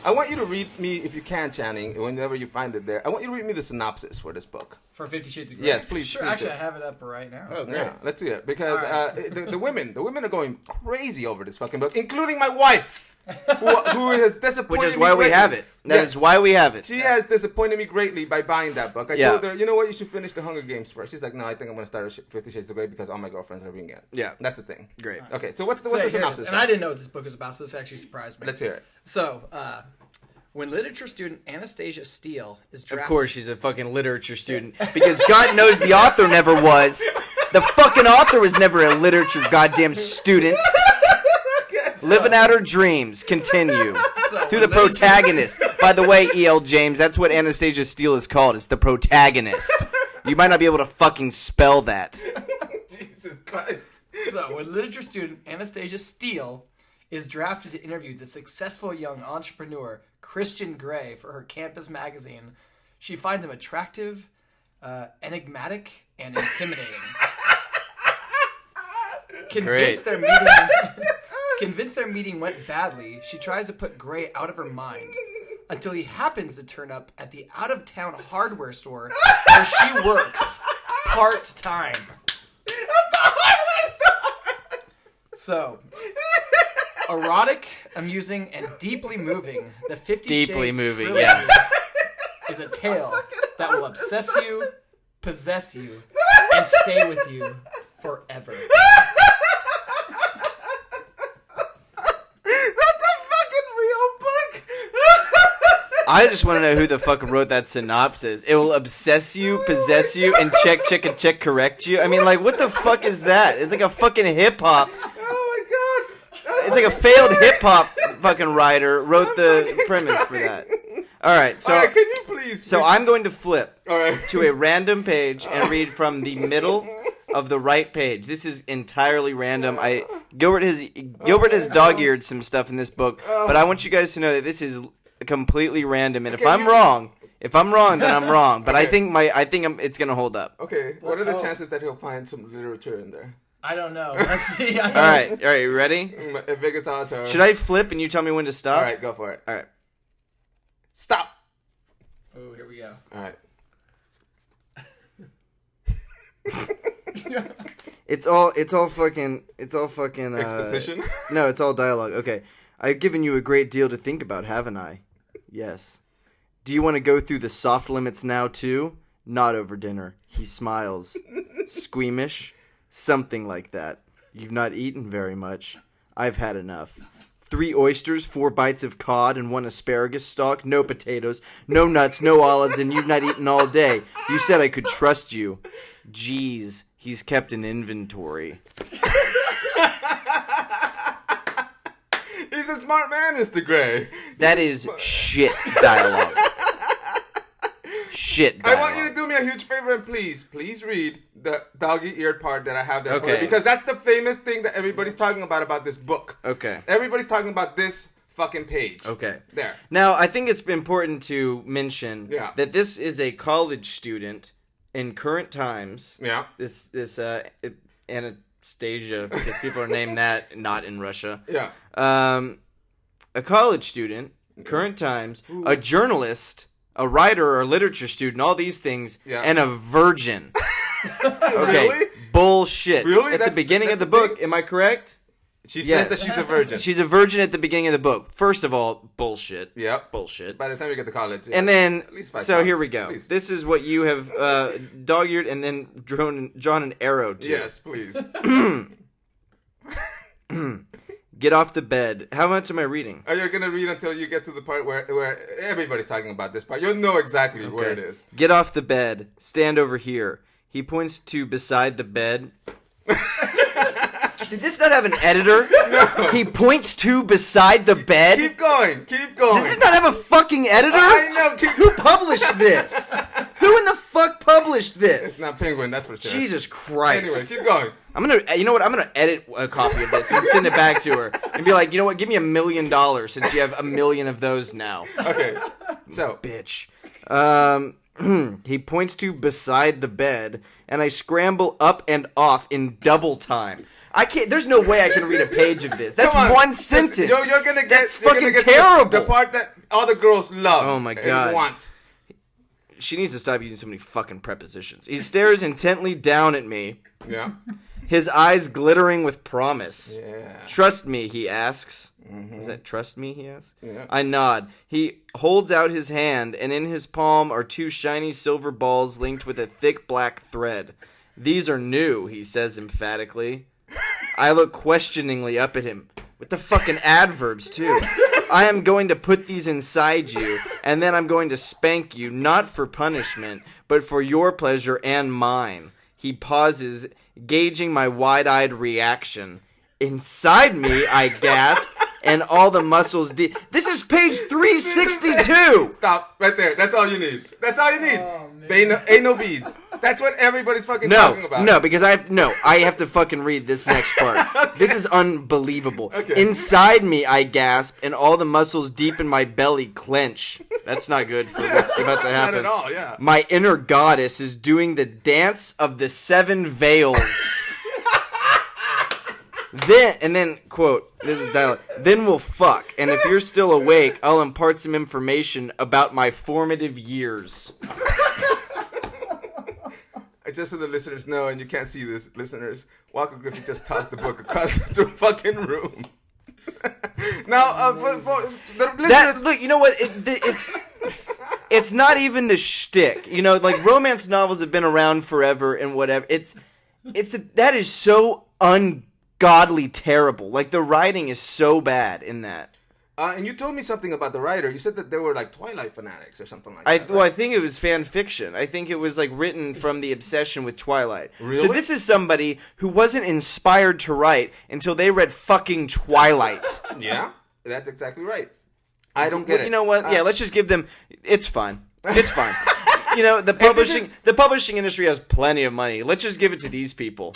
I want you to read me, if you can, Channing, whenever you find it there. I want you to read me the synopsis for this book. For 50 Shades of Grey? Yes, please. Sure, please actually, do. I have it up right now. Oh, great. Yeah, let's see it. Because right. the women are going crazy over this fucking book, including my wife, who has disappointed me. Which is why we have it. That is why we have it. She has disappointed me greatly by buying that book. I told her, you know what, you should finish the Hunger Games first. She's like, no, I think I'm going to start 50 Shades of Grey because all my girlfriends are reading it. Yeah. That's the thing. Great. Okay, so what's the synopsis? And I didn't know what this book was about, so this actually surprised me. Let's hear it. So, when literature student Anastasia Steele is drafted... Of course she's a fucking literature student. Because God knows the author never was. The fucking author was never a literature goddamn student. Living out her dreams. Continue. Through the protagonist. By the way, E.L. James, that's what Anastasia Steele is called. It's the protagonist. You might not be able to fucking spell that. Jesus Christ. So, when literature student Anastasia Steele is drafted to interview the successful young entrepreneur Christian Grey for her campus magazine, she finds him attractive, enigmatic, and intimidating. Convinced their meeting went badly, she tries to put Grey out of her mind until he happens to turn up at the out-of-town hardware store where she works part-time. So, erotic, amusing, and deeply moving, the 50 Shades trilogy is a tale that will obsess you, possess you, and stay with you forever. I just want to know who the fuck wrote that synopsis. It will obsess you, possess you, and check, correct you. I mean, like, what the fuck is that? It's like a fucking hip-hop. Oh, my God. It's like a failed hip-hop fucking writer wrote the premise for that. All right, so... All right, can you please... So I'm going to flip right. to a random page and read from the middle of the right page. This is entirely random. Gilbert has dog-eared some stuff in this book, but I want you guys to know that this is completely random, and if I'm wrong, then I'm wrong. But okay. I think it's gonna hold up. Okay, what are the chances that he'll find some literature in there? I don't know. Let's see. All right, you ready? If it's our turn. Should I flip and you tell me when to stop? All right, go for it. All right. Stop. Oh, here we go. All right. It's all fucking Exposition? No, it's all dialogue. Okay. I've given you a great deal to think about, haven't I? Yes. Do you want to go through the soft limits now, too? Not over dinner. He smiles. Squeamish? Something like that. You've not eaten very much. I've had enough. 3 oysters, 4 bites of cod, and 1 asparagus stalk. No potatoes, no nuts, no olives, and you've not eaten all day. You said I could trust you. Jeez, he's kept an inventory. He's a smart man, Mr. Gray. That is shit dialogue. Shit dialogue. I want you to do me a huge favor and please read the doggy-eared part that I have there for you. Okay. Because that's the famous thing that everybody's talking about this book. Okay. Everybody's talking about this fucking page. Okay. There. Now, I think it's important to mention Yeah. that this is a college student in current times. Yeah. This Anastasia, because people are named that, not in Russia. Yeah. A college student, current times, a journalist, a writer or a literature student, all these things, and a virgin. Okay, Really? bullshit. Really? At the beginning of the book, am I correct? She says that she's a virgin. She's a virgin at the beginning of the book. First of all, bullshit. Yep. Bullshit. By the time you get to college. Yeah. And then, At least 5 so times. here we go. Please. This is what you have dog-eared and then drawn an arrow to. Yes, please. Get off the bed. How much am I reading? Are you going to read until you get to the part where everybody's talking about this part? You'll know exactly where it is. Get off the bed. Stand over here. He points to beside the bed. Did this not have an editor? No. He points to beside the bed? Keep going. Keep going. Does it not have a fucking editor? I know. Who published this? Who in the fuck published this? It's not Penguin, that's for sure. Jesus Christ. Anyway, keep going. You know what? I'm gonna edit a copy of this and send it back to her and be like, you know what? Give me $1 million since you have 1 million of those now. Okay. So, Bitch. He points to beside the bed, and I scramble up and off in double time. I can't. There's no way I can read a page of this. That's come on. one sentence. You're gonna get. That's you're fucking gonna get terrible. The part that all the girls love. Oh my God. And want. She needs to stop using so many fucking prepositions. He stares intently down at me. Yeah. His eyes glittering with promise. Yeah. Trust me, he asks. Mm-hmm. Is that trust me, he asks? Yeah. I nod. He holds out his hand, and in his palm are 2 shiny silver balls linked with a thick black thread. These are new, he says emphatically. I look questioningly up at him. With the fucking adverbs, too. I am going to put these inside you, and then I'm going to spank you, not for punishment, but for your pleasure and mine. He pauses, gauging my wide-eyed reaction. Inside me, I gasp, and all the muscles This is page 362! Stop. Right there. That's all you need. That's all you need. Oh, ain't no beads. That's what everybody's fucking talking about. No, because I have to fucking read this next part. Okay. This is unbelievable. Okay. Inside me, I gasp, and all the muscles deep in my belly clench. That's not good for what's about to happen. Not at all, yeah. My inner goddess is doing the dance of the 7 veils. Then, quote, this is dialogue, then we'll fuck, and if you're still awake, I'll impart some information about my formative years. Just so the listeners know, and you can't see this, listeners, Walker Griffin just tossed the book across the fucking room. Now, for the listeners... Look, you know what, it's not even the shtick. You know, like, romance novels have been around forever and whatever. That is so ungodly terrible. Like, the writing is so bad in that. And you told me something about the writer. You said that they were like Twilight fanatics or something like that. Well, I think it was fan fiction. I think it was like written from the obsession with Twilight. Really? So this is somebody who wasn't inspired to write until they read fucking Twilight. Yeah, that's exactly right. I don't get it. You know what? Yeah, let's just give them. It's fine. It's fine. You know, the publishing industry has plenty of money. Let's just give it to these people.